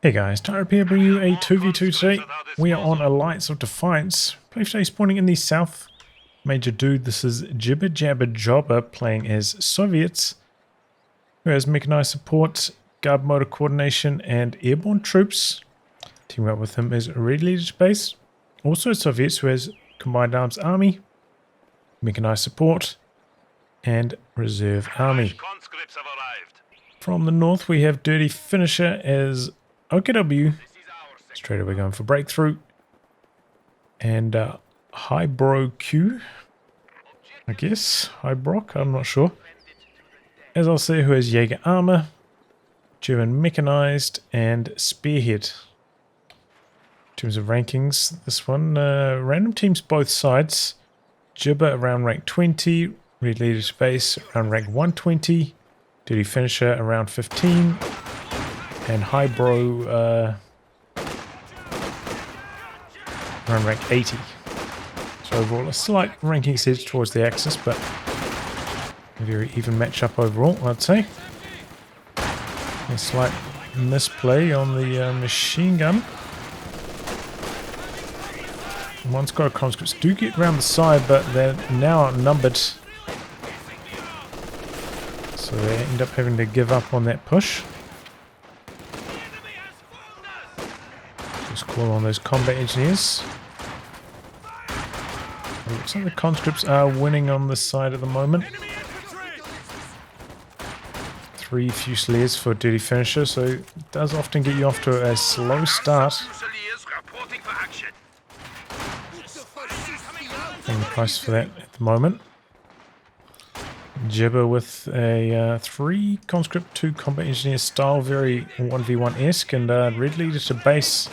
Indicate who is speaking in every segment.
Speaker 1: Hey guys, Tyrup here, bringing you a 2v2 today. We are on Alliance of Defiance. Play today spawning in the south. Major dude, this is JibberJabberJobber playing as Soviets, who has mechanized support, guard motor coordination, and airborne troops. Teaming up with him is RedLeaderToBase, also Soviets, who has combined arms army, mechanized support, and reserve army. From the north, we have Dirty Finisher as OKW, straight away going for breakthrough, and hybroq, I guess, hybroq, I'm not sure, as Ostheer, who has Jaeger armor, German mechanized, and spearhead. In terms of rankings, this one, random teams both sides, Jibber around rank 20, RedLeaderToBase around rank 120, Dirty Finisher around 15, and Hybro around rank 80. So overall a slight ranking edge towards the Axis, but a very even matchup overall, I'd say. A slight misplay on the machine gun. One squad of conscripts do get around the side, but they're now outnumbered. So they end up having to give up on that push. Just call on those combat engineers. It looks like the conscripts are winning on this side at the moment. 3 Fusiliers for Dirty Finisher, so it does often get you off to a slow start. Paying the price for that at the moment. Jibber with a 3 conscript, 2 combat engineer style, very 1v1-esque, and RedLeaderToBase,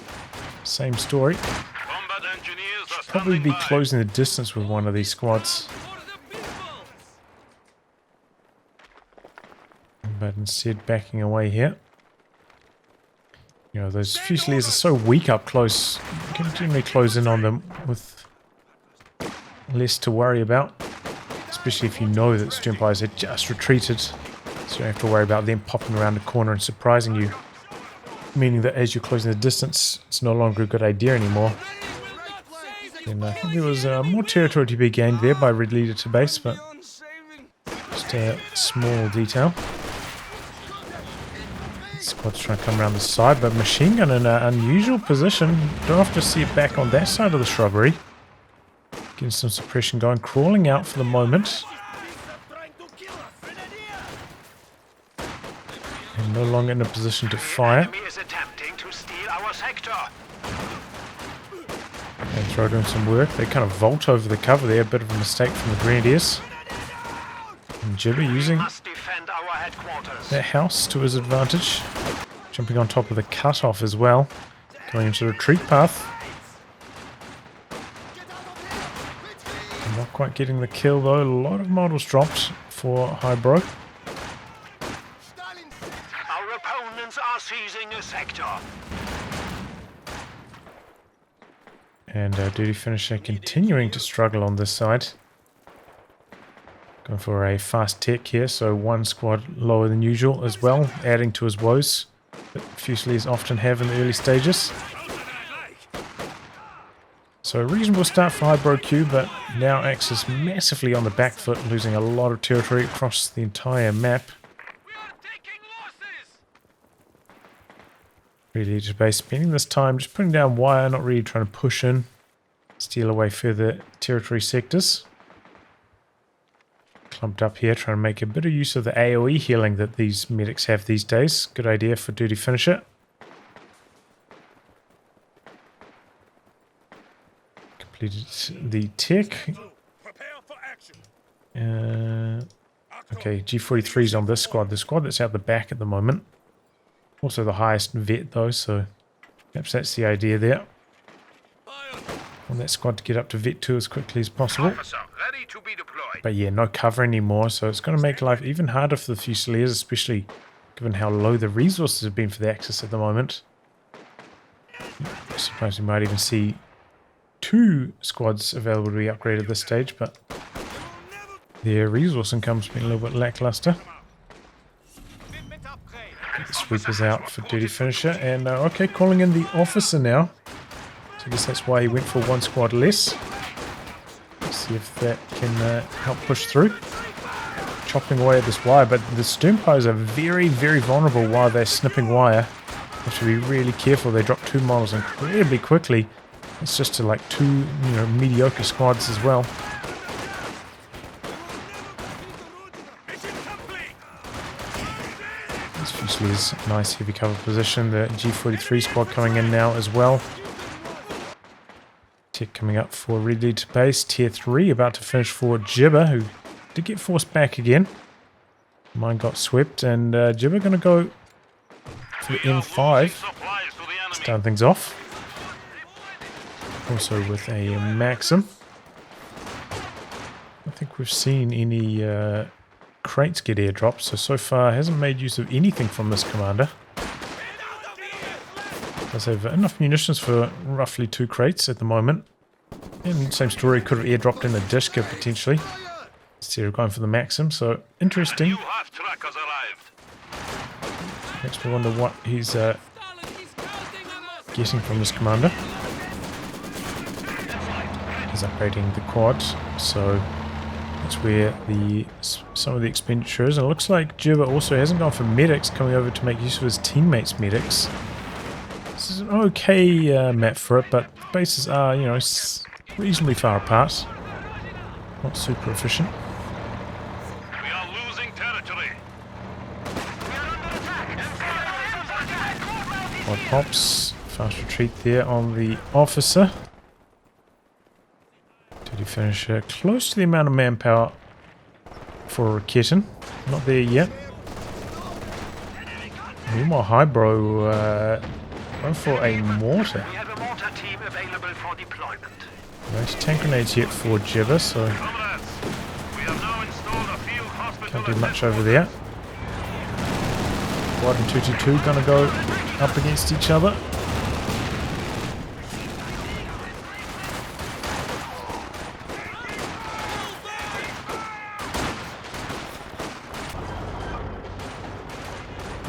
Speaker 1: same story. Should probably be closing the distance with one of these squads, but instead backing away here. You know, those Fusiliers are so weak up close, you can generally close in on them with less to worry about. Especially if you know that skirmishes had just retreated, so you don't have to worry about them popping around the corner and surprising you. Meaning that as you're closing the distance, it's no longer a good idea anymore. And I think there was more territory to be gained there by RedLeaderToBase, but just a small detail. Squad's trying to come around the side, but machine gun in an unusual position. Don't have to see it back on that side of the shrubbery. Getting some suppression going, crawling out for the moment. And no longer in a position to fire. And throw doing some work. They kind of vault over the cover there, a bit of a mistake from the Grenadiers. And Jibber using that house to his advantage. Jumping on top of the cutoff as well. Going into the retreat path. Not quite getting the kill though. A lot of models dropped for hybroq.
Speaker 2: Our opponents are seizing a sector.
Speaker 1: And Dirty Finisher continuing to struggle on this side. Going for a fast tech here, so one squad lower than usual as well, adding to his woes that Fusiliers often have in the early stages. So a reasonable start for hybroq, but now Axis massively on the back foot, losing a lot of territory across the entire map. RedLeaderToBase spending this time just putting down wire, not really trying to push in, steal away further territory sectors. Clumped up here, trying to make a bit of use of the AoE healing that these medics have these days. Good idea for Dirty Finisher. Completed the tech. Okay, G43's on this squad. The squad that's out the back at the moment. Also the highest vet though, so perhaps that's the idea there. Want that squad to get up to vet 2 as quickly as possible. But yeah, no cover anymore, so it's going to make life even harder for the Fusiliers, especially given how low the resources have been for the Axis at the moment. I suppose we might even see 2 squads available to be upgraded at this stage, but their resource income's been a little bit lackluster. the sweepers out for dirty finisher. And okay, calling in the officer now. So I guess that's why he went for one squad less. Let's see if that can help push through. Chopping away at this wire, but the Sturmpires are very, very vulnerable while they're snipping wire. Have to be really careful. They drop 2 models incredibly quickly. It's just to like 2, mediocre squads as well. This Fusilier's nice heavy cover position. The G43 squad coming in now as well. Tech coming up for RedLeaderToBase. Tier 3 about to finish for Jibber, who did get forced back again. Mine got swept, and Jibber going to go for the M5. Start things off. Also with a Maxim. I don't think we've seen any crates get airdropped, so far hasn't made use of anything from this commander. Does have enough munitions for roughly 2 crates at the moment. And same story, could have airdropped in a Dishka potentially. Instead of going for the Maxim, so interesting. Makes me wonder what he's getting from this commander. He's upgrading the quad, so that's where some of the expenditure is. And it looks like Jibber also hasn't gone for medics, coming over to make use of his teammates' medics. This is an okay map for it, but the bases are, reasonably far apart. Not super efficient.
Speaker 2: We are losing territory.
Speaker 1: Quad pops. Fast retreat there on the officer. Dirty finisher. Close to the amount of manpower for a kitten. Not there yet. Meanwhile, hybroq going for a mortar.
Speaker 2: We have a mortar team available for deployment.
Speaker 1: Nice tank grenades yet for Jibber, so
Speaker 2: Comrades, we have now installed a field hospital.
Speaker 1: can't do much over there. Quad and 222 gonna go up against each other.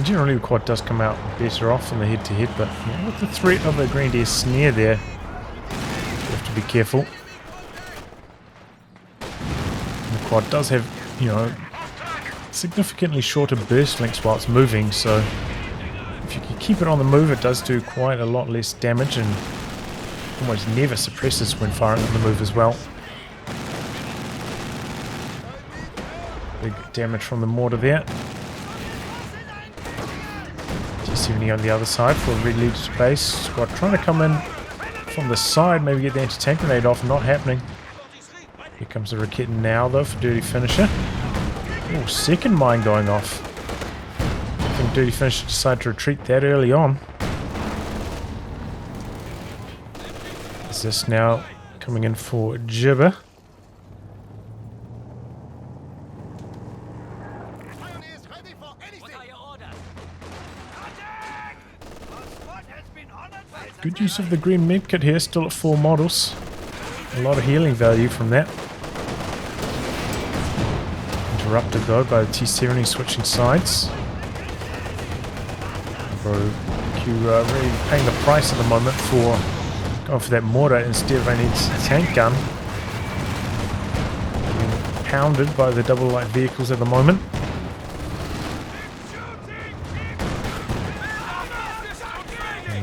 Speaker 1: Generally the quad does come out better off in the head-to-head, but with the threat of a Grenadier snare there, you have to be careful. And the quad does have, significantly shorter burst lengths while it's moving, so if you can keep it on the move, it does do quite a lot less damage and almost never suppresses when firing on the move as well. Big damage from the mortar there. 70 on the other side for RedLeaderToBase. Squad trying to come in from the side, maybe get the anti-tank grenade off. Not happening. Here comes the Rakit now, though, for dirty finisher. Oh, second mine going off. I think dirty finisher decided to retreat that early on. Is this now coming in for Jibber? Good use of the green medkit here, still at 4 models. A lot of healing value from that. Interrupted though by the T-70 switching sides. Bro, Q really paying the price at the moment for going for that mortar instead of an anti-tank gun. Being pounded by the double light vehicles at the moment.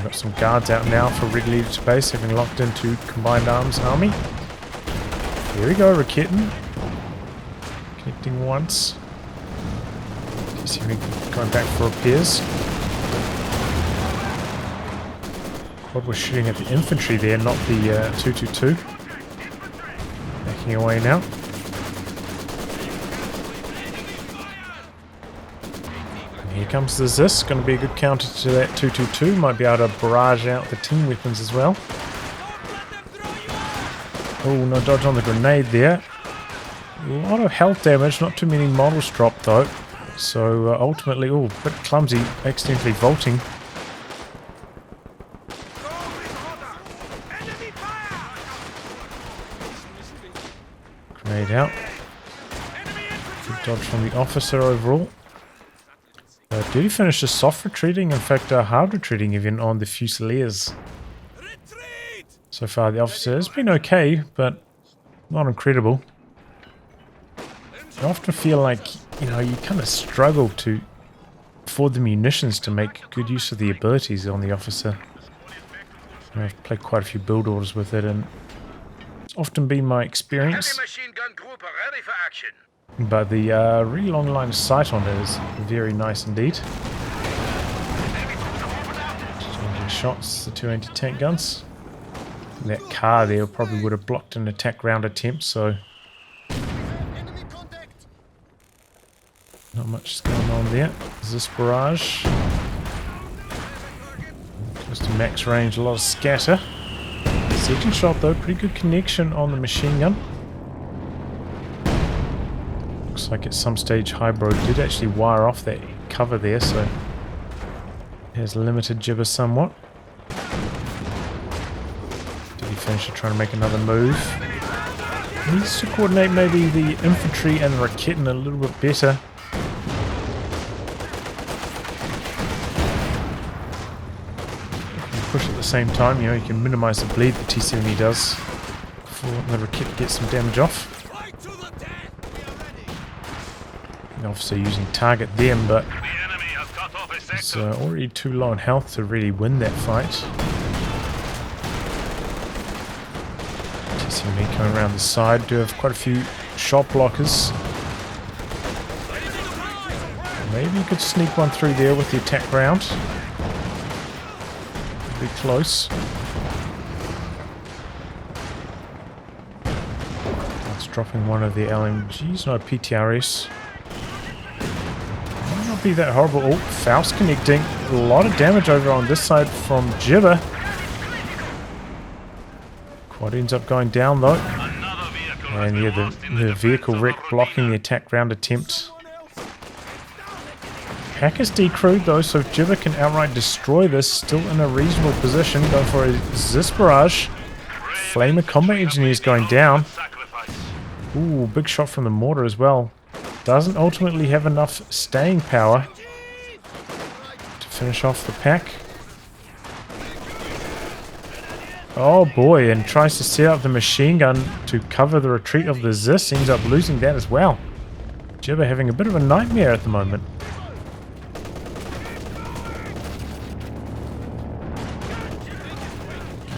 Speaker 1: Got some guards out now for RedLeaderToBase, having locked into Combined Arms Army. Here we go, Rakitten. Connecting once. T-70 going back for repairs. Quad was shooting at the infantry there, not the 222. Backing away now. Here comes the Zis, going to be a good counter to that 222. Might be able to barrage out the team weapons as well. Oh, no dodge on the grenade there. A lot of health damage, not too many models dropped though. So ultimately, oh, a bit clumsy, accidentally vaulting. Grenade out. Good dodge from the officer overall. Duty finishes soft retreating, in fact hard retreating even on the Fusiliers. So far the officer has been okay, but not incredible. I often feel like, you know, you kind of struggle to afford the munitions to make good use of the abilities on the officer. You know, I've played quite a few build orders with it, and it's often been my experience. But the really long line of sight on it is very nice indeed. Changing shots, the two anti-tank guns. And that car there probably would have blocked an attack round attempt, so not much is going on there. This barrage. Close to max range, a lot of scatter. Second shot though, pretty good connection on the machine gun. Looks like at some stage hybroq did actually wire off that cover there, so it has limited Jibber somewhat. Defiance trying to make another move. Needs to coordinate maybe the infantry and the Raketen a little bit better. Push at the same time, you know, you can minimize the bleed the T-70 does before the Raketen gets some damage off. And obviously using target them, but it's already too low in health to really win that fight. T-70 coming around the side, do have quite a few shot blockers. Maybe you could sneak one through there with the attack round. Be close. That's dropping one of the LMGs, no PTRS. Might not be that horrible. Oh, Faust connecting. A lot of damage over on this side from Jibber. Quad ends up going down though. And yeah, the vehicle wreck blocking the attack round attempt. Pack is decrewed though, so if Jibber can outright destroy this, still in a reasonable position, going for a Zis barrage. Flamer combat engineers going down. Ooh, big shot from the mortar as well. Doesn't ultimately have enough staying power to finish off the pack. Oh boy, and tries to set up the machine gun to cover the retreat of the Zis, ends up losing that as well. Jibber having a bit of a nightmare at the moment.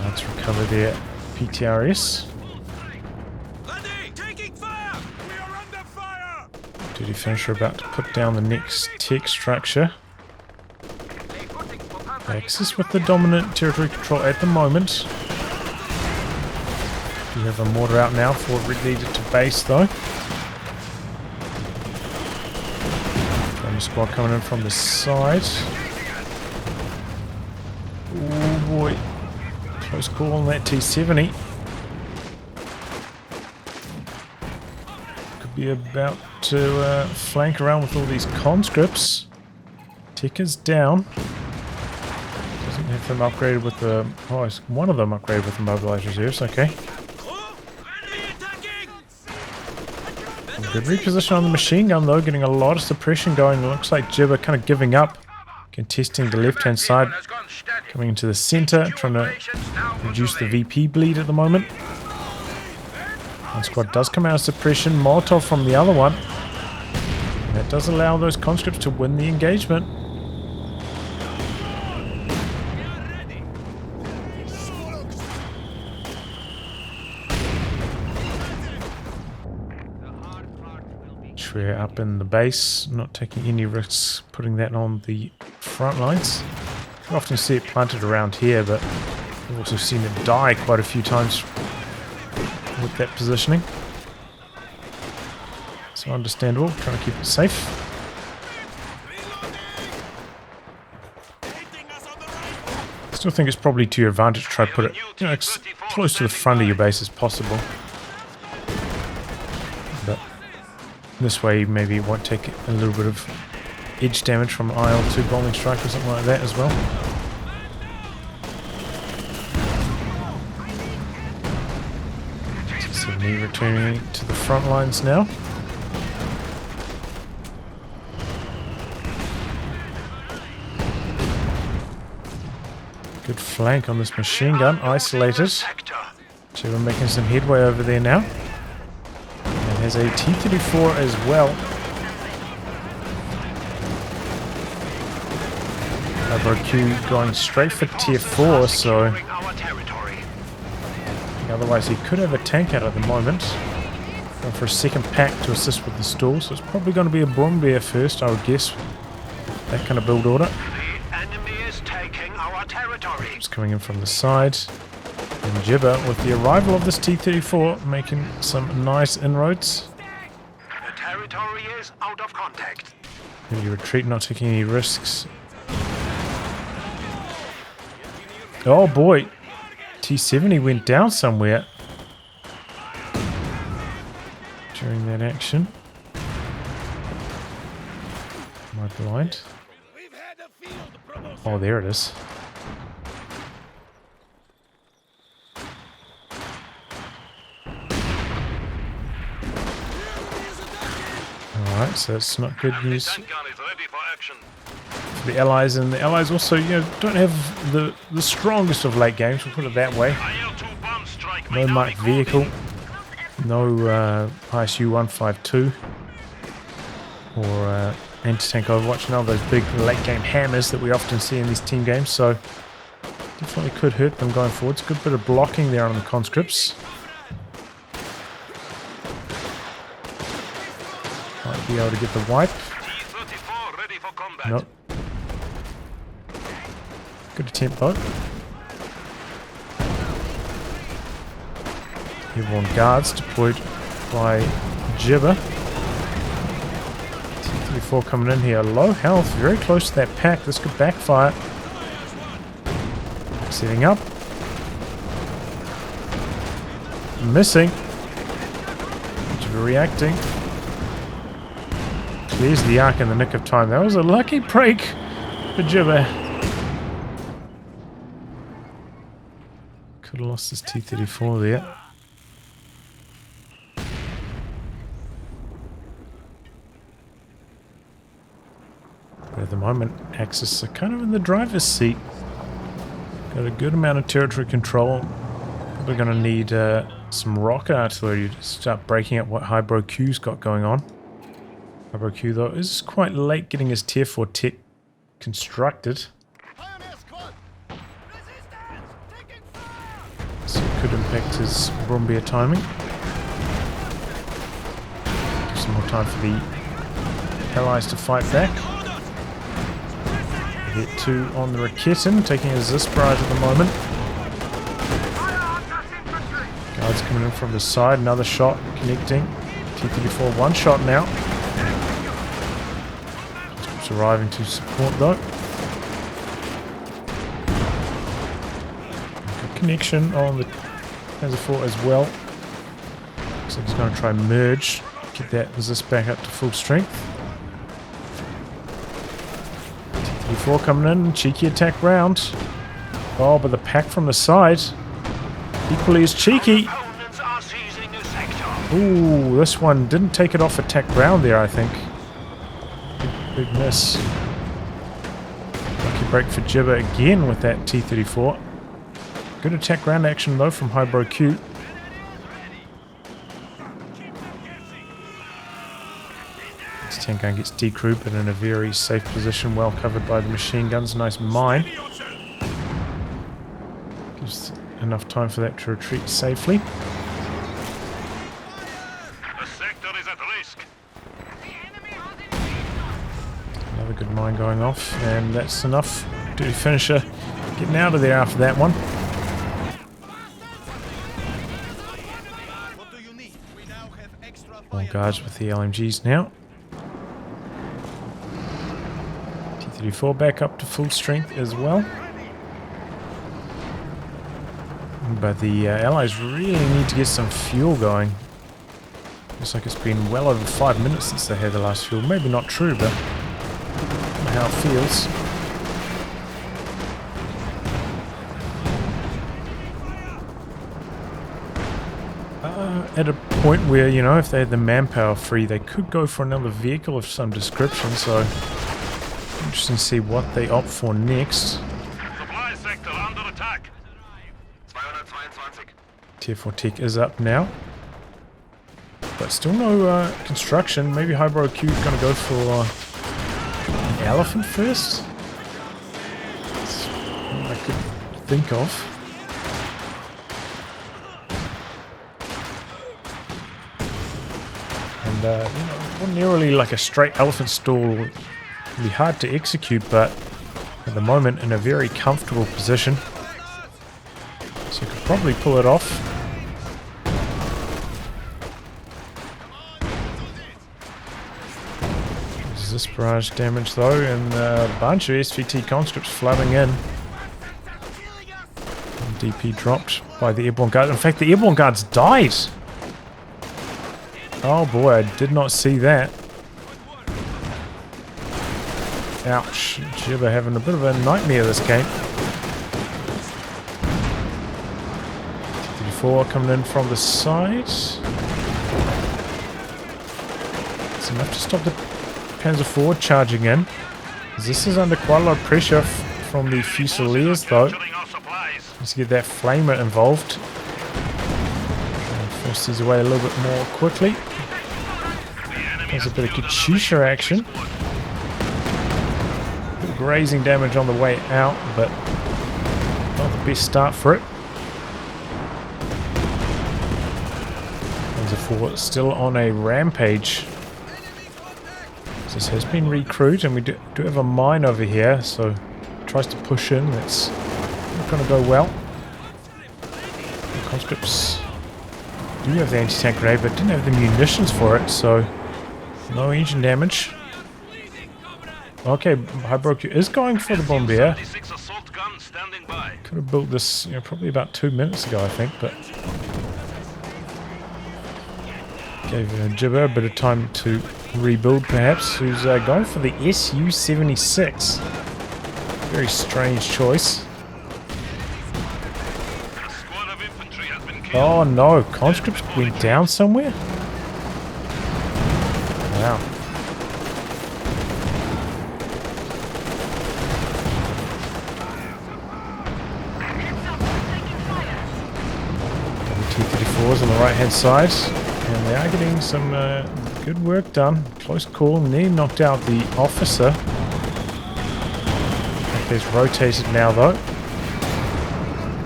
Speaker 1: Let's recover their PTRS. Duty finisher about to put down the next tech structure. Axis with the dominant territory control at the moment. We have a mortar out now for RedLeaderToBase though. Drone squad coming in from the side. Oh boy. Close call on that T-70. Could be about to flank around with all these conscripts. Tech is down. Doesn't have them upgraded with the... Oh, one of them upgraded with the mobilized reserves, okay. Good reposition on the machine gun though, getting a lot of suppression going. Looks like Jibber kind of giving up. Contesting the left-hand side. Coming into the center, trying to reduce the VP bleed at the moment. One squad does come out of suppression. Molotov from the other one. And that does allow those conscripts to win the engagement. We're up in the base, not taking any risks putting that on the front lines. You often see it planted around here, but I've also seen it die quite a few times with that positioning. So understandable, trying to keep it safe. I still think it's probably to your advantage to try to put it, you know, as close to the front of your base as possible. But this way maybe it won't take a little bit of edge damage from IL-2 bombing strike or something like that as well. T-70 returning to the front lines now. Good flank on this machine gun. Isolated. Jibber making some headway over there now. And has a T-34 as well. hybroq going straight for tier 4, so otherwise he could have a tank out at the moment. Going for a second pack to assist with the stall, so it's probably going to be a Brombear first, I would guess. That kind of build order.
Speaker 2: The enemy is taking our territory.
Speaker 1: It's coming in from the side. And Jibber, with the arrival of this T-34, making some nice inroads.
Speaker 2: The territory is out of contact.
Speaker 1: Maybe retreat, not taking any risks. Oh boy, T-70 went down somewhere during that action. Am I blind? Oh, there it is. Alright, so that's not good news
Speaker 2: Tank gun is ready for action.
Speaker 1: for the Allies, and the Allies also, don't have the strongest of late games, we'll put it that way.
Speaker 2: IL-2 bomb strike.
Speaker 1: No marked vehicle, no ISU 152 or anti-tank Overwatch, none of those big late game hammers that we often see in these team games, so definitely could hurt them going forwards. Good bit of blocking there on the conscripts. Might be able to get the wipe.
Speaker 2: T-34 ready for combat.
Speaker 1: Nope. Good attempt though. Airborne guards deployed by Jibber. T-34 coming in here. Low health, very close to that pack. This could backfire. Setting up. Missing. Jibber reacting. Clears the arc in the nick of time. That was a lucky break for Jibber. Could have lost his T-34 there. But at the moment, Axis are kind of in the driver's seat. Got a good amount of territory control. Probably going to need some rocket artillery to start breaking up what hybroq's got going on. hybroq, though, is quite late getting his tier 4 tech constructed. So it could impact his Brombear timing. Give some more time for the Allies to fight back. Hit 2 on the Raketin, taking a Zis barrage at the moment. Guards coming in from the side, another shot connecting. T-34 one shot now. It's arriving to support though. Good connection on the Panzer IV as well. Looks like he's going to try and merge, get that Zis back up to full strength. T-34 coming in, cheeky attack round. Oh, but the pack from the side equally as cheeky. Ooh, this one didn't take it off attack round there, I think. Big miss. Lucky break for Jibber again with that T-34. Good attack round action though from hybroq. This tank gun gets decrewed, but in a very safe position, well covered by the machine guns. Nice mine. Gives enough time for that to retreat safely.
Speaker 2: The sector is at risk.
Speaker 1: Another good mine going off, and that's enough. Dirty finisher getting out of there after that one. More guards with the LMGs now. T-34 back up to full strength as well. But the Allies really need to get some fuel going. Looks like it's been well over 5 minutes since they had the last fuel. Maybe not true, but I don't know how it feels. At a point where, if they had the manpower free, they could go for another vehicle of some description, so interesting to see what they opt for next.
Speaker 2: Supply sector under attack.
Speaker 1: Tier 4 tech is up now. But still no construction. Maybe hybroq is going to go for an elephant first? That's what I could think of. And, you know, ordinarily like a straight elephant stall would be hard to execute, but at the moment in a very comfortable position. So you could probably pull it off. There's this barrage damage though, and a bunch of SVT conscripts flooding in. And DP dropped by the airborne guard. In fact, the airborne guards died! Oh boy, I did not see that. Ouch. Jibber having a bit of a nightmare this game. 34 coming in from the side. It's enough to stop the Panzer IV charging in. This is under quite a lot of pressure from the Fusiliers though. Let's get that flamer involved. And force these away a little bit more quickly. There's a bit of Katyusha action. Bit of grazing damage on the way out, but not the best start for it. Panzer IV still on a rampage. This has been recruited, and we do have a mine over here, so tries to push in. That's not going to go well. The conscripts do have the anti-tank grenade, but didn't have the munitions for it, so no engine damage. Okay, hybroq is going for the bomber. Could have built this, you know, probably about 2 minutes ago, I think, but gave Jibber a bit of time to rebuild, perhaps. Who's going for the Su-76? Very strange choice. Oh no, conscripts went down somewhere? Wow. T-34s on the right hand side, and they are getting some good work done. Close call, nearly knocked out the officer. There's rotated now though.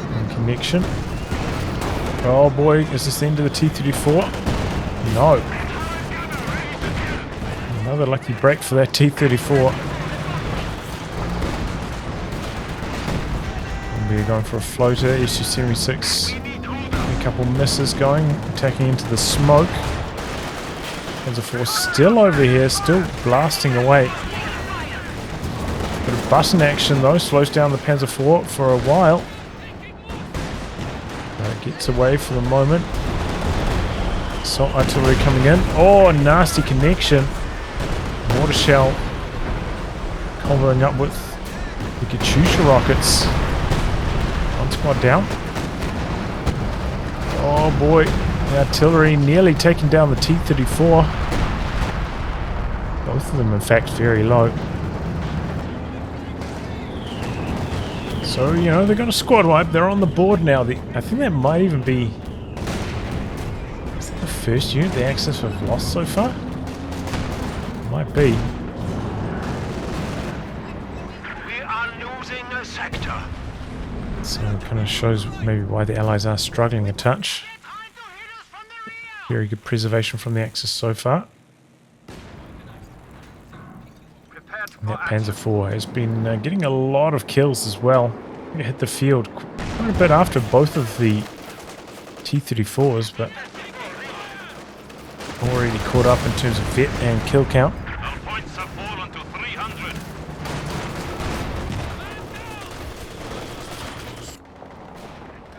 Speaker 1: And connection. Oh boy, is this the end of the T-34? No. Another lucky break for that T-34. We're going for a floater, Su-76. A couple misses going, attacking into the smoke. Panzer IV still over here, still blasting away. Bit of button action though, slows down the Panzer IV for a while. Gets away for the moment. Assault artillery coming in. Oh, nasty connection. Mortar shell comboing up with the Katyusha rockets. One squad down. Oh boy, the artillery nearly taking down the T-34. Both of them in fact very low. So, you know, they've got a squad wipe. They're on the board now. I think that might even be... Is that the first unit the Axis have lost so far? Might be.
Speaker 2: We are losing a sector.
Speaker 1: So it kind of shows maybe why the Allies are struggling a touch. Very good preservation from the Axis so far. And that Panzer IV has been getting a lot of kills as well. It hit the field quite a bit after both of the T-34s, but already caught up in terms of vet and kill count.
Speaker 2: Our points have fallen to 300.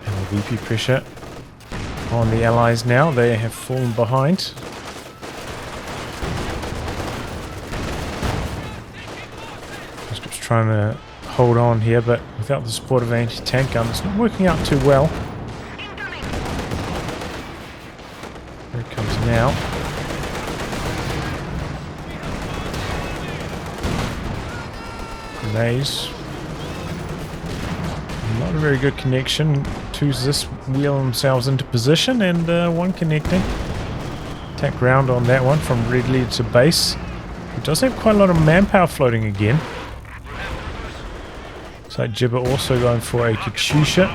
Speaker 1: And the VP pressure on the Allies now. They have fallen behind. Trying to hold on here, but without the support of anti-tank gun, it's not working out too well. Here it comes now. Grenades. Not a very good connection. Two's this wheel themselves into position, and one connecting. Attack ground on that one from RedLeaderToBase. It does have quite a lot of manpower floating again. Looks like Jibber also going for a Katyusha.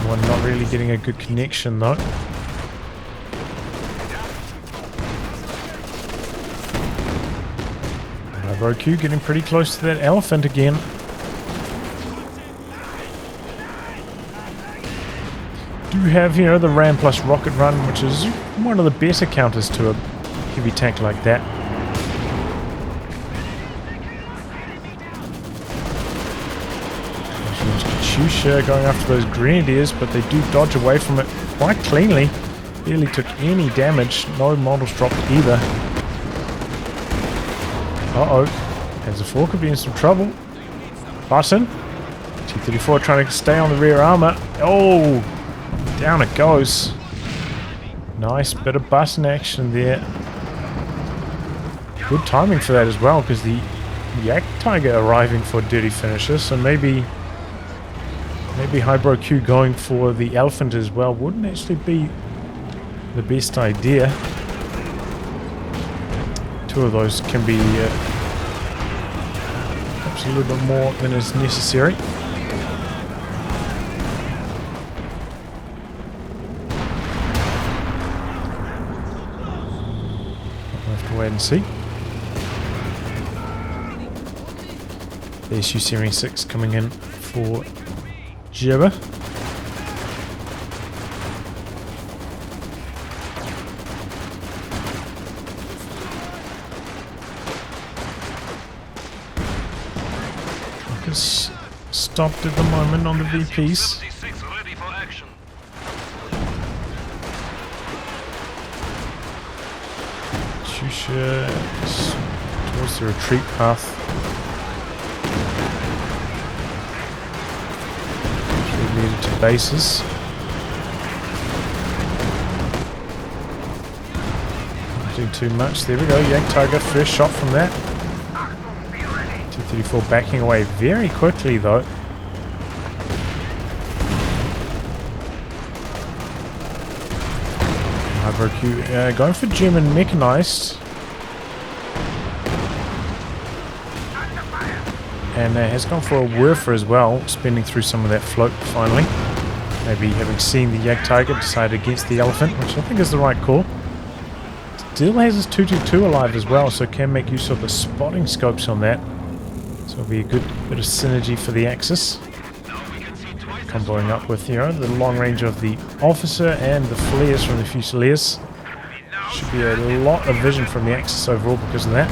Speaker 1: One not really getting a good connection though. hybroq getting pretty close to that elephant again. Do have, you know, the ram plus rocket run, which is one of the better counters to a heavy tank like that. Katyusha going after those grenadiers, but they do dodge away from it quite cleanly. Barely took any damage. No models dropped either. Uh-oh. Panzer IV could be in some trouble. Button. T-34 trying to stay on the rear armor. Oh! Down it goes. Nice bit of button action there. Good timing for that as well, because the Yak Tiger arriving for dirty finishes, so maybe hybroq going for the elephant as well wouldn't actually be the best idea. Two of those can be perhaps a little bit more than is necessary. We'll have to wait and see. The Su-76 coming in for Jibber. Focus stopped at the moment on the VPs. Shusha towards the retreat path. RedLeaderToBases. Not doing too much. There we go. Yak Tiger, first shot from that. T-34 backing away very quickly though. hybroq going for German Mechanized. And has gone for a Werfer as well, spinning through some of that float finally. Maybe having seen the Yak Tiger, decided against the elephant, which I think is the right call. Still has his 222 alive as well, so can make use of the spotting scopes on that. So it'll be a good bit of synergy for the Axis. Comboing up with, you know, the long range of the officer and the flares from the Fusiliers. Should be a lot of vision from the Axis overall because of that.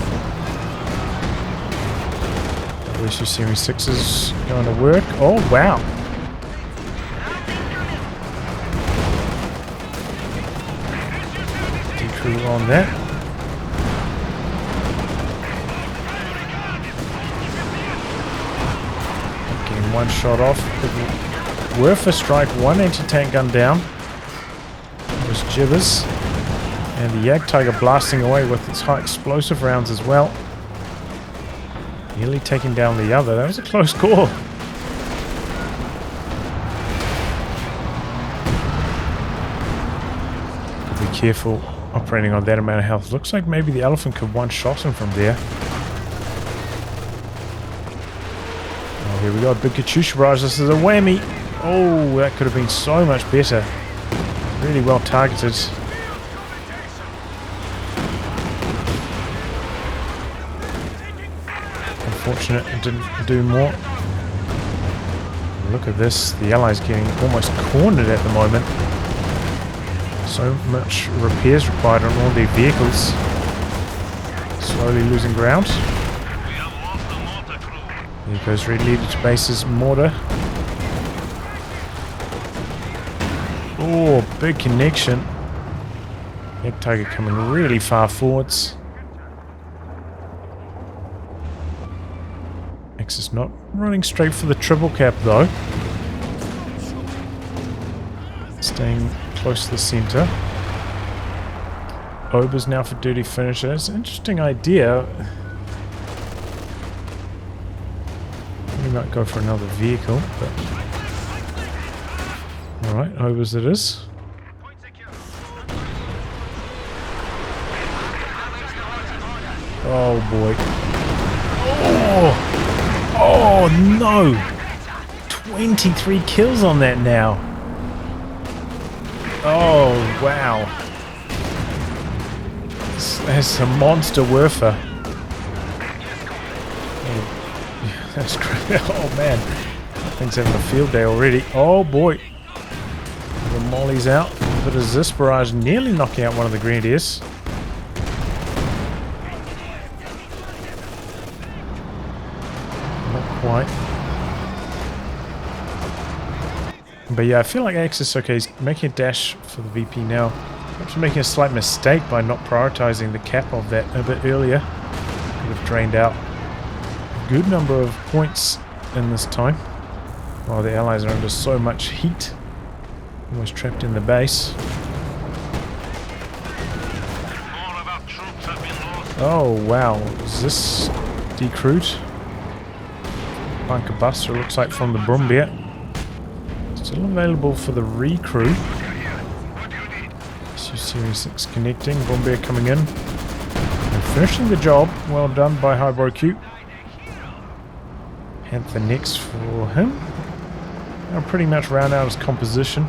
Speaker 1: Su-76 is going to work. Oh, wow. Decrew on that. Getting one shot off. Werfer strike, one anti-tank gun down. It was Jibbers. And the Yak Tiger blasting away with its high explosive rounds as well. Nearly taking down the other. That was a close call. Be careful operating on that amount of health. Looks like maybe the elephant could one-shot him from there. Oh, here we go. Big Katyusha barrage. This is a whammy. Oh, that could have been so much better. Really well targeted. Unfortunate it didn't do more. Look at this. The Allies getting almost cornered at the moment. So much repairs required on all their vehicles. Slowly losing ground. There goes RedLeaderToBase's mortar. Oh, big connection. Yak Tiger coming really far forwards. Axis not running straight for the triple cap though. Staying close to the center. Ober's now for dirty finishes. Interesting idea. might go for another vehicle, but... Alright, over as it is. Oh boy. Oh no! 23 kills on that now. Oh wow. That's a monster werfer. Oh, that's great. Oh man. That thing's having a field day already. Oh boy. The molly's out. A bit of this barrage nearly knocking out one of the grenadiers. Quite. But yeah, I feel like Axis, okay, he's making a dash for the VP now. Perhaps making a slight mistake by not prioritizing the cap of that a bit earlier. Could have drained out a good number of points in this time. While the allies are under so much heat. Almost trapped in the base. Oh wow, is this decrewed? Bunker buster looks like from the Brumbier. Still available for the recrew. Series 6 connecting, Brumbier coming in. And finishing the job. Well done by hybroq. Panther next for him. I'll pretty much round out his composition.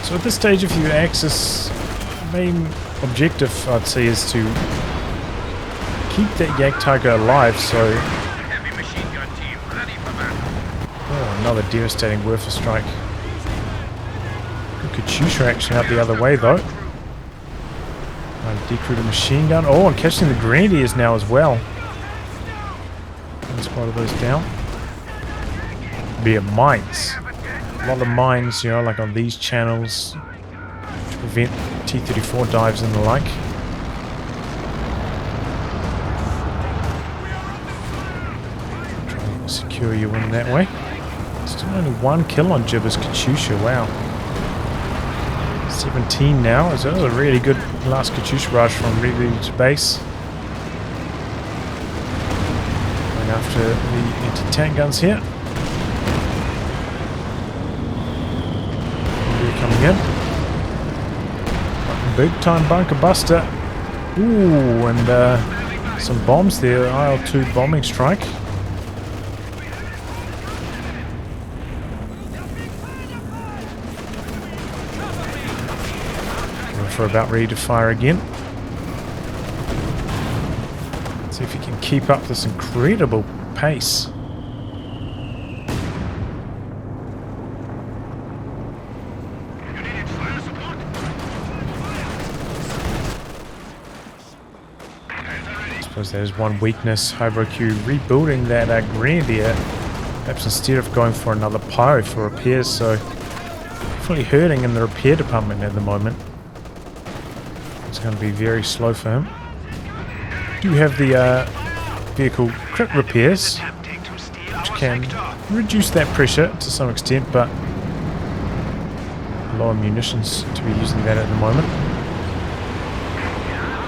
Speaker 1: So at this stage, if you Axis, main objective I'd say is to keep that Jagdtiger alive. So, oh, another devastating Werfer strike. Good Katyusha action out the other way though. Decrew the machine gun. Oh, and catching the Grenadiers now as well. One spot of those down. Be it mines. A lot of mines, you know, like on these channels to prevent T-34 dives and the like. Trying to secure you in that way. Still only one kill on Jibber's Katyusha, wow. 17 now, so that was a really good last Katyusha barrage from RedLeaderToBase. Going after the anti-tank guns here. Coming in. Big time bunker buster. Ooh, and some bombs there. IL-2 bombing strike. For about ready to fire again. Let's see if he can keep up this incredible pace. Suppose there's one weakness. hybroq rebuilding that Grenadier, perhaps instead of going for another Pyro for repairs, so definitely hurting in the repair department at the moment. It's going to be very slow for him. Do have the vehicle crit repairs, which can reduce that pressure to some extent, but lower munitions to be using that at the moment.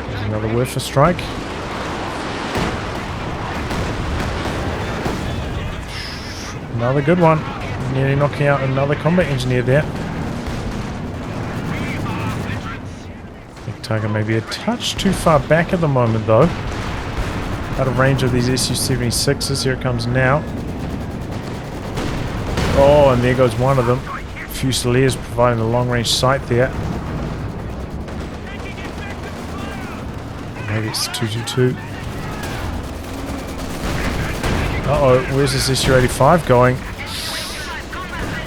Speaker 1: There's another Werfer strike. Another good one. Nearly knocking out another combat engineer there. Tiger may be a touch too far back at the moment though. Out of range of these Su-76s. Here it comes now. Oh, and there goes one of them. Fusiliers providing a long range sight there. Maybe it's 222. Uh-oh, where's this Su-85 going?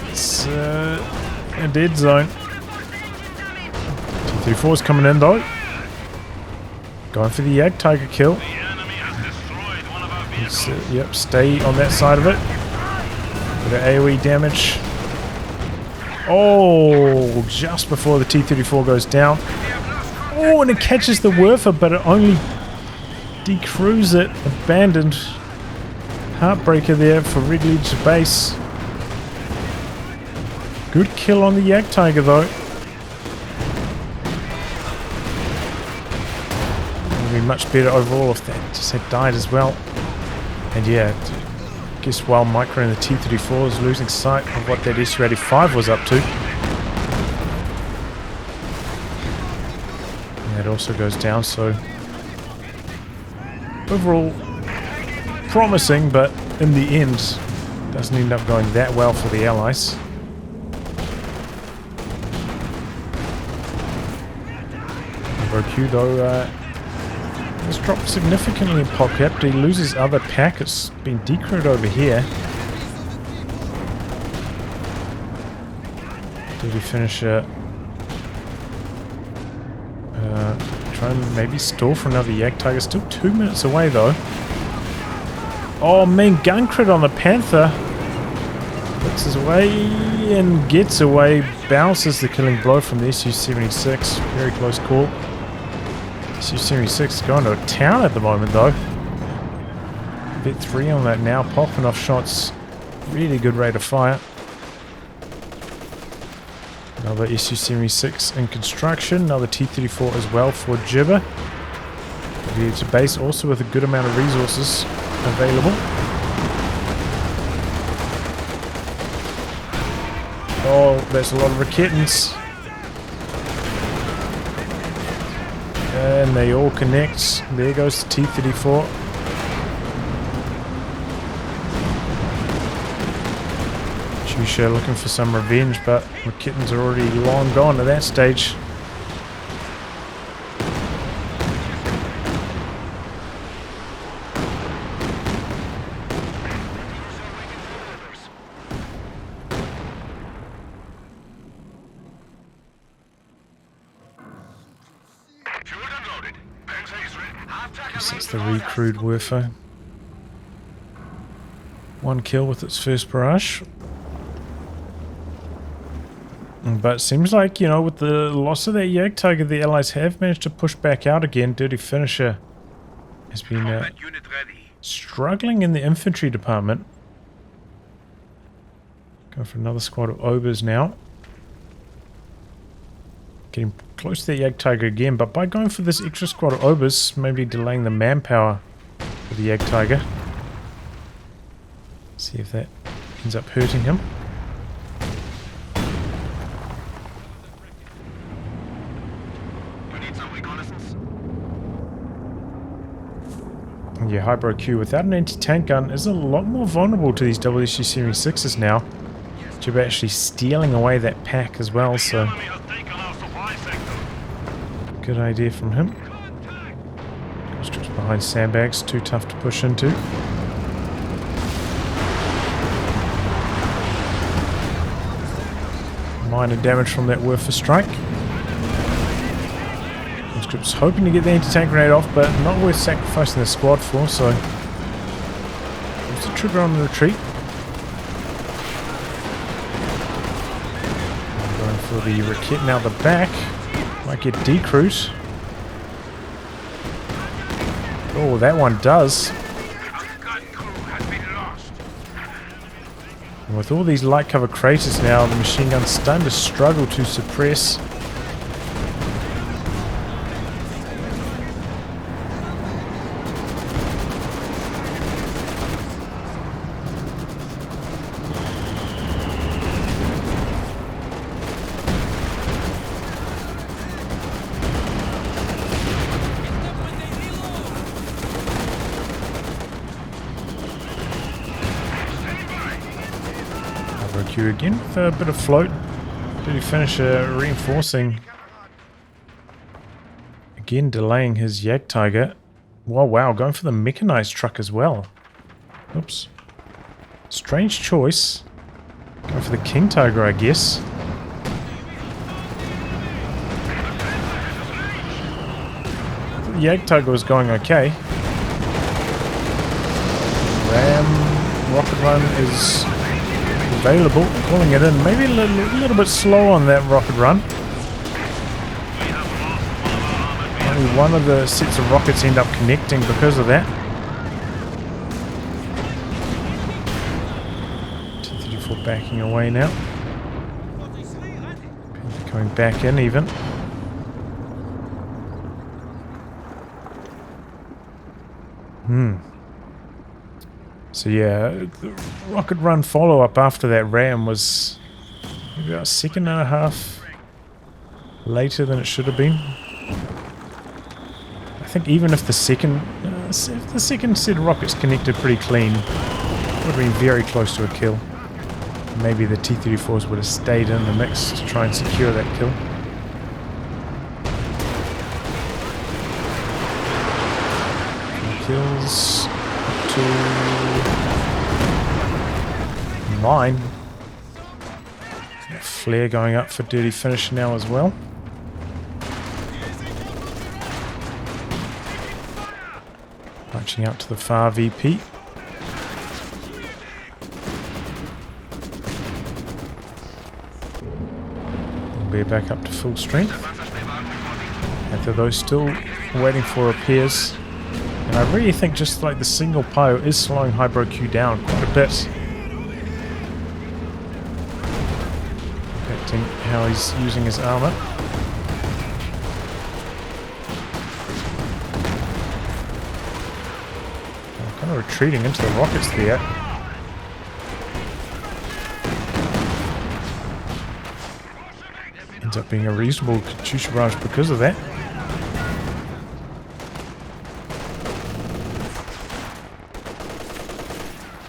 Speaker 1: It's a dead zone. T-34 is coming in though. Going for the Jagdtiger kill. Yep, stay on that side of it. Bit of AoE damage. Oh, just before the T-34 goes down. Oh, and it catches the Werfer, but it only decrews it. Abandoned. Heartbreaker there for RedLeaderToBase. Good kill on the Jagdtiger though. have been much better overall if that just had died as well. And yeah, I guess while Micro and the T-34 is losing sight of what that SU-85 was up to. And that also goes down, so overall promising, but in the end doesn't end up going that well for the Allies. hybroq though has dropped significantly in pocket. He loses other pack. It's been decrewed over here. Did he finish it? Try and maybe stall for another Yak Tiger. Still 2 minutes away though. Oh, main gun crit on the Panther. Puts his way and gets away. Bounces the killing blow from the SU-76. Very close call. SU-76 is going to town at the moment though. Bit 3 on that now. Popping off shots. Really good rate of fire. Another SU-76 in construction. Another T-34 as well for Jibber. RedLeaderToBase also with a good amount of resources available. Oh, there's a lot of Raketans. And they all connect. There goes the T-34. Chusha looking for some revenge, but Raketans are already long gone at that stage. That's the recruit Werfer. 1 kill with its first barrage. But it seems like, you know, with the loss of that Yak Tiger, the Allies have managed to push back out again. Dirty Finisher has been struggling in the infantry department. Go for another squad of Obers now. Getting close to the Yak Tiger again, but by going for this extra squad of Obers, maybe delaying the manpower for the Yak Tiger. See if that ends up hurting him. Yeah, hybroq without an anti-tank gun is a lot more vulnerable to these SU-76s now. Jibber actually stealing away that pack as well, so good idea from him. Goes just behind sandbags, too tough to push into. Minor damage from that Werfer strike. Conscript's hoping to get the anti-tank grenade off, but not worth sacrificing the squad for, so there's the trigger on the retreat. Going for the Raket now the back. Might get decruit. Oh, that one does. And with all these light cover craters now, the machine gun's starting to struggle to suppress. Again with a bit of float. Did he finish reinforcing? Again delaying his Yak Tiger. Wow, wow, going for the mechanized truck as well. Oops. Strange choice. Going for the King Tiger, I guess. The Yak Tiger was going okay. Ram rocket run is available, calling it in. Maybe a little bit slow on that rocket run. Only one of the sets of rockets end up connecting because of that. T-34 backing away now. Coming back in even. So yeah, the rocket run follow-up after that ram was maybe about a second and a half later than it should have been. I think even if the second set of rockets connected pretty clean, it would have been very close to a kill. Maybe the T-34s would have stayed in the mix to try and secure that kill. Kills up to 9. Flare going up for dirty finish now as well. Punching out to the far VP. We're back up to full strength. After those still waiting for repairs. And I really think just like the single PIO is slowing hybroq down quite a bit. Impacting how he's using his armor. Kind of retreating into the rockets there. Ends up being a reasonable Katyusha barrage because of that.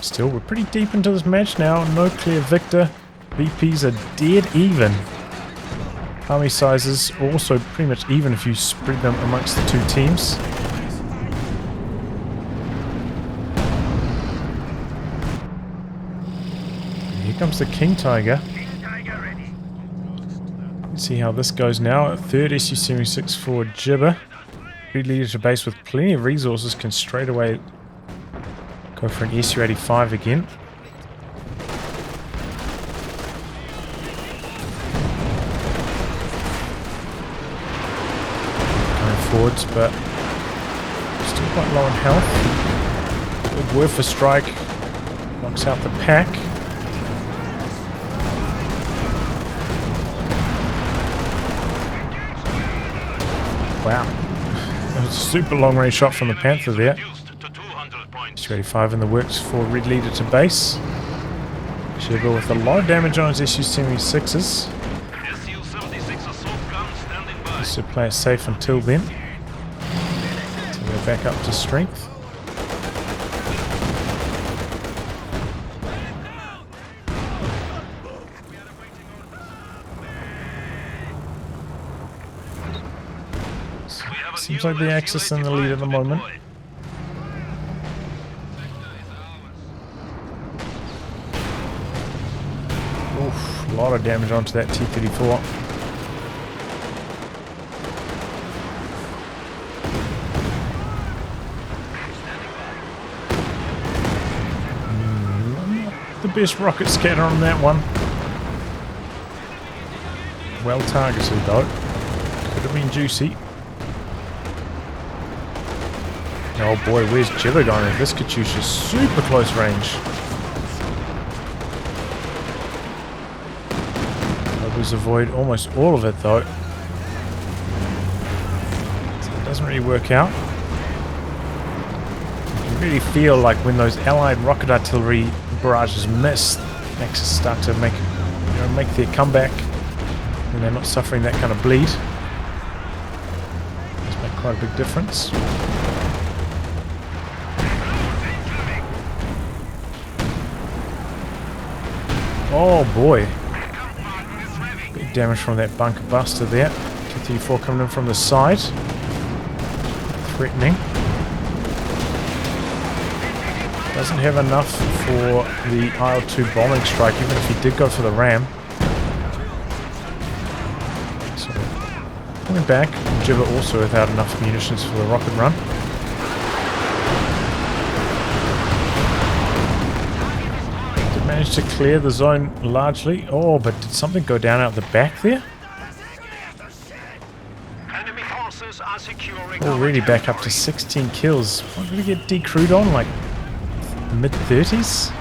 Speaker 1: Still, we're pretty deep into this match now. No clear victor. VPs are dead even. Army sizes also pretty much even if you spread them amongst the two teams. Here comes the King Tiger. Let's see how this goes now. Third SU-76 for Jibber. RedLeaderToBase with plenty of resources can straight away go for an SU-85 again. Going forwards, but still quite low in health. Good word for strike. Knocks out the pack. Wow. That was a super long range shot from the Panther there. SU-85 in the works for RedLeaderToBase. Jibber with a lot of damage on his SU-76s. So play it safe until then. So we're back up to strength. Seems like the Axis in the lead at the moment. Oof, a lot of damage onto that T-34. Not the best rocket scatter on that one. Well targeted though. Could have been juicy. Oh boy, where's Jibber going? This Katyusha's super close range. Others avoid almost all of it though. So it doesn't really work out. You can really feel like when those allied rocket artillery barrages miss, Axis start to make their comeback when they're not suffering that kind of bleed. Does make quite a big difference. Oh boy. Big damage from that bunker buster there. T-34 coming in from the side. Threatening. Doesn't have enough for the IL-2 bombing strike, even if he did go for the ram. So, coming back. Jibber also without enough munitions for the rocket run. Managed to clear the zone largely. Oh, but did something go down out the back there? Already back up to 16 kills. What did we get decrewed on? Like mid-30s?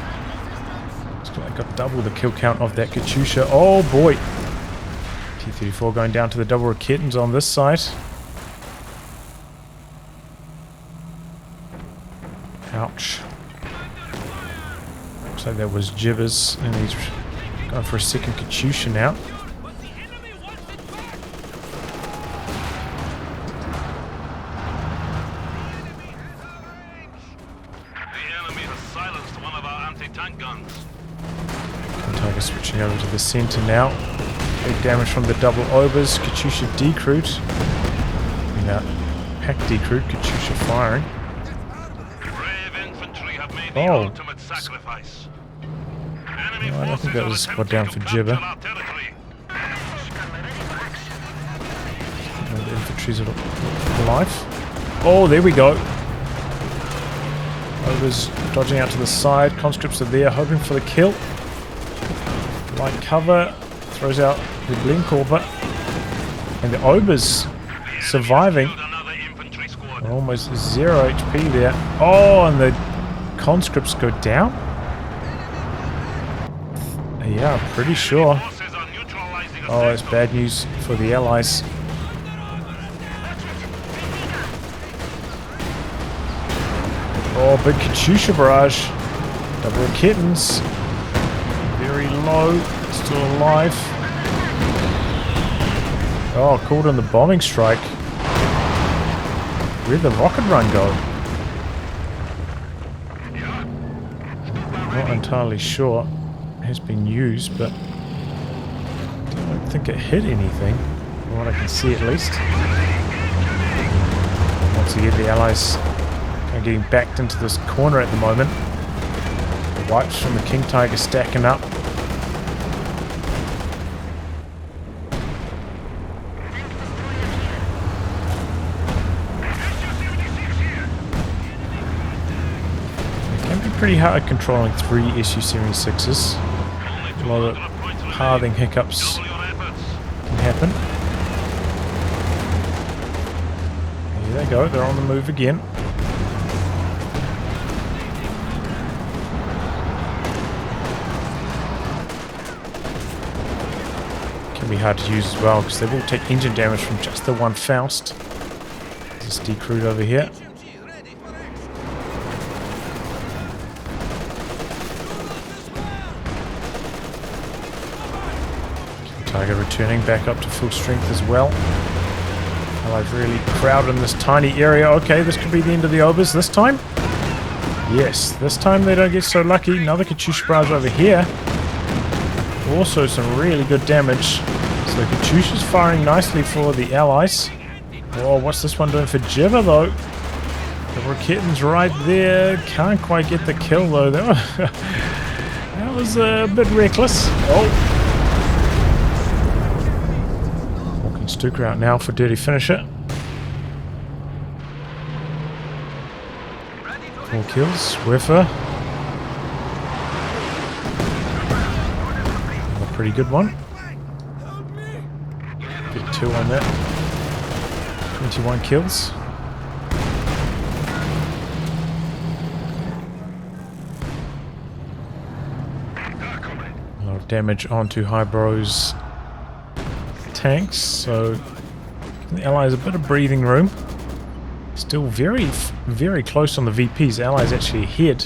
Speaker 1: Looks like I got double the kill count of that Katyusha. Oh boy! T-34 going down to the double Raketens on this side. Ouch. Looks like that was Jibbers, and he's going for a second Katyusha now. Tiger switching over to the center now. Big damage from the double obers. Katyusha decrewed. Now, pack decrewed. Katyusha firing. Oh. I don't think that was a squad down for Jibber. The infantry's alive. Oh, there we go. Obers dodging out to the side. Conscripts are there, hoping for the kill. Light cover. Throws out the Glencorver. And the Obers surviving. Almost 0 HP there. Oh, and the conscripts go down? Yeah, I'm pretty sure. Oh, it's bad news for the Allies. Oh, big Katyusha barrage. Double Kittens. Very low. Still alive. Oh, called in the bombing strike. Where'd the rocket run go? Not entirely sure. It has been used, but I don't think it hit anything. From what I can see, at least. Once again, the Allies are getting backed into this corner at the moment. The wipes from the King Tiger stacking up. Pretty hard controlling 3 Su-76s. A lot of pathing hiccups can happen. There they go, they're on the move again. Can be hard to use as well because they will take engine damage from just the one Faust. Just decrewed over here. Tiger returning back up to full strength as well. Allies really crowded in this tiny area. Okay, this could be the end of the Obers this time. Yes, this time they don't get so lucky. Another Katyusha barrage over here. Also some really good damage. So Katyusha's firing nicely for the Allies. Oh, what's this one doing for Jibber though? The Raketins right there. Can't quite get the kill though. That was a bit reckless. Oh. Stuka out now for dirty finisher. 4 kills. Swiffer. A pretty good one. Get 2 on that. 21 kills. A lot of damage onto Hybro's tanks, so the Allies a bit of breathing room. Still very close on the VPs. The Allies actually ahead.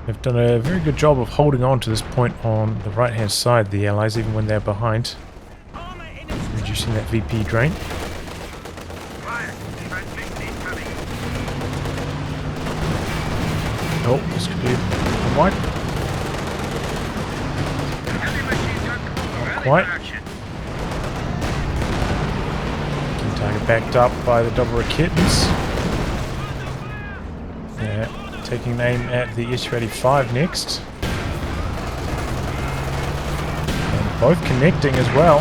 Speaker 1: They've done a very good job of holding on to this point on the right hand side, the Allies, even when they're behind. Reducing that VP drain. Oh, this could be a wipe. Not quite. Target backed up by the double Raketins. Yeah, taking aim at the Su-85 next. And both connecting as well.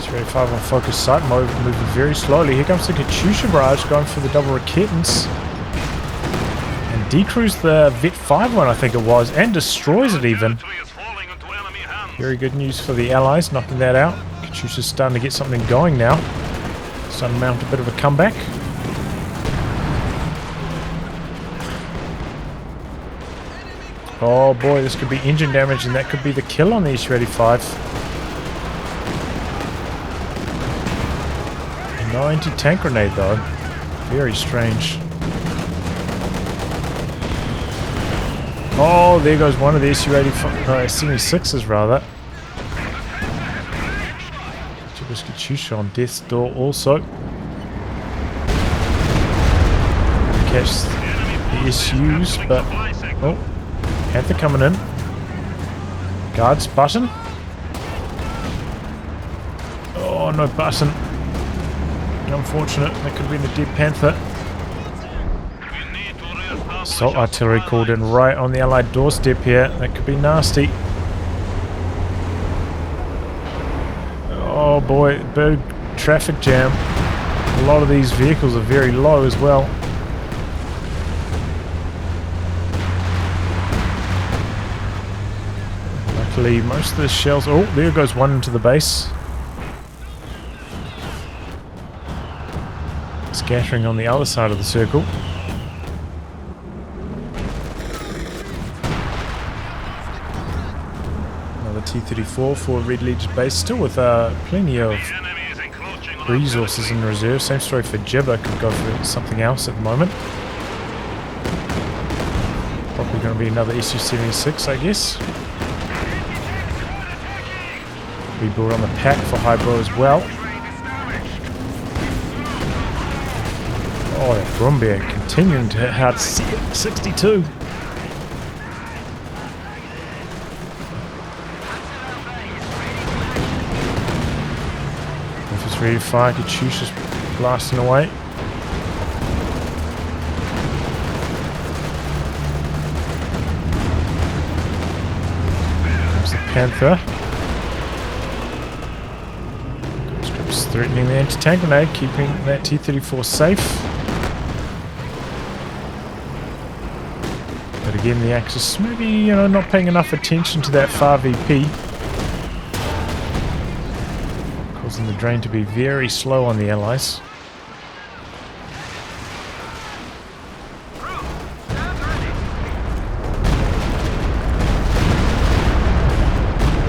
Speaker 1: Su-85 on focus sight mode, moving very slowly. Here comes the Katyusha barrage going for the double Raketins. And decrews the Vet 5 one, I think it was, and destroys it even. Very good news for the Allies, knocking that out. Katyusha's starting to get something going now. Starting to mount a bit of a comeback. Oh boy, this could be engine damage and that could be the kill on the Su-85. 90 tank grenade though. Very strange. Oh, there goes one of the Su-76s rather. Jibber's Katyusha on death's door also. Catch the SUs, but oh, Panther coming in. Guards button. Oh, no button. Unfortunate. That could have been a dead Panther. Assault artillery called in right on the Allied doorstep here. That could be nasty. Oh boy, big traffic jam. A lot of these vehicles are very low as well. Luckily, most of the shells... Oh, there goes one into the base. Scattering on the other side of the circle. Another T-34 for RedLeaderToBase, still with plenty of resources in reserve. Same story for Jibber, could go for something else at the moment. Probably going to be another Su-76, I guess. Rebuild on the pack for hybroq as well. Oh, that Brumbier continuing to hit hard. 62. If it's ready to fire, Katyusha's blasting away. There's the Panther. Conscript's threatening the anti-tank grenade, keeping that T-34 safe. But again, the Axis maybe, not paying enough attention to that far VP. Causing the drain to be very slow on the Allies.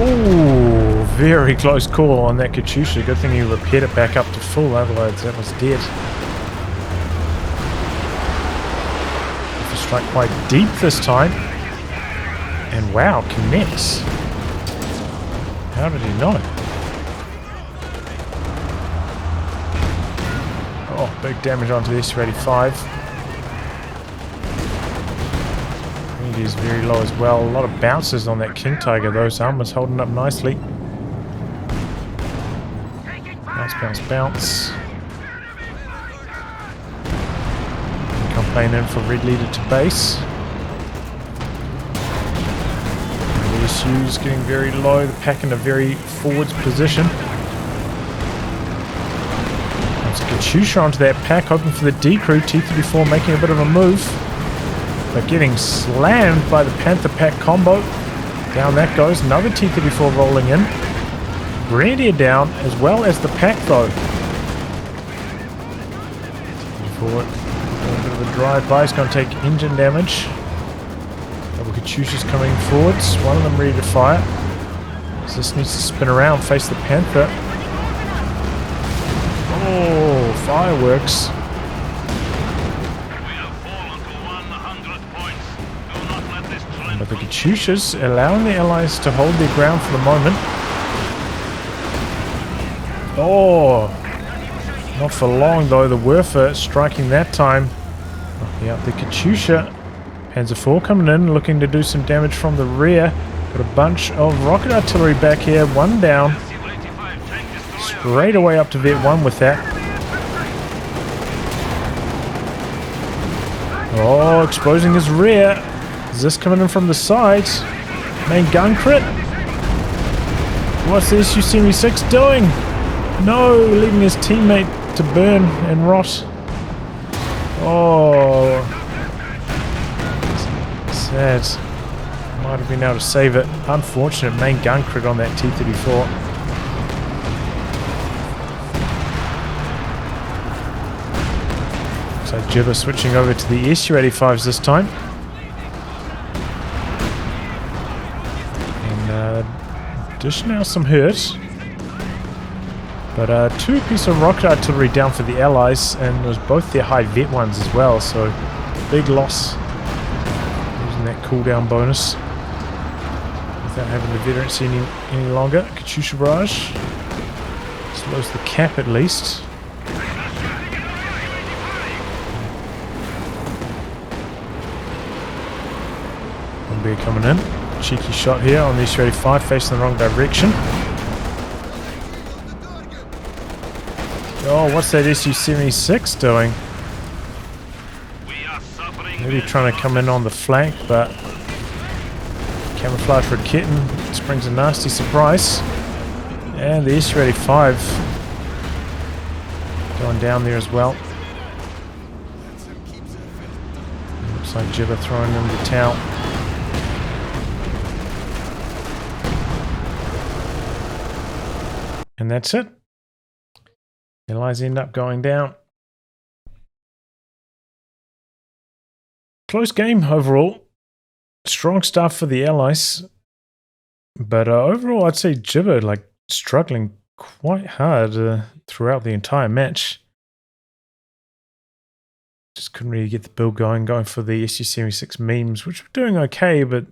Speaker 1: Ooh, very close call on that Katyusha. Good thing he repaired it back up to full, otherwise that was dead. Strike quite deep this time. And wow, connects. How did he know? Oh, big damage onto the Su-85. It is very low as well. A lot of bounces on that King Tiger. Those armors holding up nicely. Bounce, bounce, bounce. Plane in for RedLeaderToBase. The SU's getting very low, the pack in a very forwards position. Comes Katyusha onto that pack, hoping for the decrew. T-34 making a bit of a move, but getting slammed by the Panther pack combo. Down that goes, another T-34 rolling in. Grenadier down, as well as the pack though. Forward. A bit of a drive-by, it's going to take engine damage. Double Katyusha's coming forwards, one of them ready to fire. So this needs to spin around, face the Panther. Oh, fireworks. But the Katyusha's allowing the Allies to hold their ground for the moment. Oh, not for long though, the Werfer striking that time. Knocking out the Katyusha. Panzer IV coming in, looking to do some damage from the rear. Got a bunch of rocket artillery back here, one down. Straight away up to Vet 1 with that. Oh, exposing his rear. Is this coming in from the sides? Main gun crit. What's this Su-76 doing? No, leaving his teammate to burn and rot. Oh, sad. Might have been able to save it. Unfortunate main gun crit on that T-34. So Jibber switching over to the Su-85s this time. And dish now some hurt. But two pieces of rocket artillery down for the Allies, and it was both their high vet ones as well, so big loss. Losing using that cooldown bonus without having the veterans any longer. Katyusha barrage slows the cap at least. One bear coming in. Cheeky shot here on the SU-85 facing the wrong direction. Oh, what's that SU-76 doing? Maybe trying to come in on the flank, but camouflage for a kitten brings a nasty surprise. And the SU-85 going down there as well. Looks like Jibber throwing in the towel. And that's it. The Allies end up going down. Close game overall. Strong stuff for the Allies. But overall, I'd say Jibber like struggling quite hard throughout the entire match. Just couldn't really get the build going for the SU-76 memes, which were doing okay, but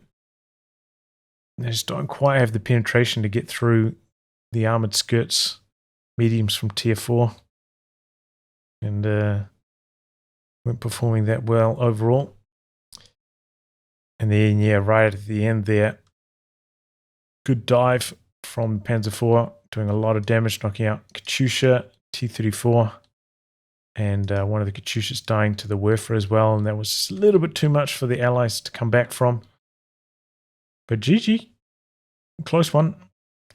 Speaker 1: they just don't quite have the penetration to get through the armored skirts, mediums from tier 4. And weren't performing that well overall. And then, yeah, right at the end there, good dive from Panzer IV, doing a lot of damage, knocking out Katyusha, T-34, and one of the Katyushas dying to the Werfer as well, and that was just a little bit too much for the Allies to come back from. But GG, close one.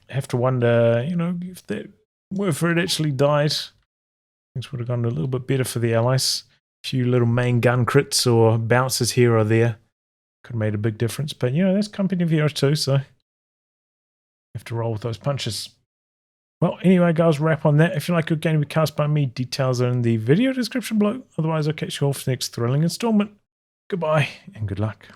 Speaker 1: Have to wonder, you know, if the Werfer had actually died, things would have gone a little bit better for the Allies. A few little main gun crits or bounces here or there could have made a big difference. But, you know, that's company of heroes too, so have to roll with those punches. Well, anyway, guys, wrap on that. If you like good game to be cast by me, details are in the video description below. Otherwise, I'll catch you all for the next thrilling installment. Goodbye and good luck.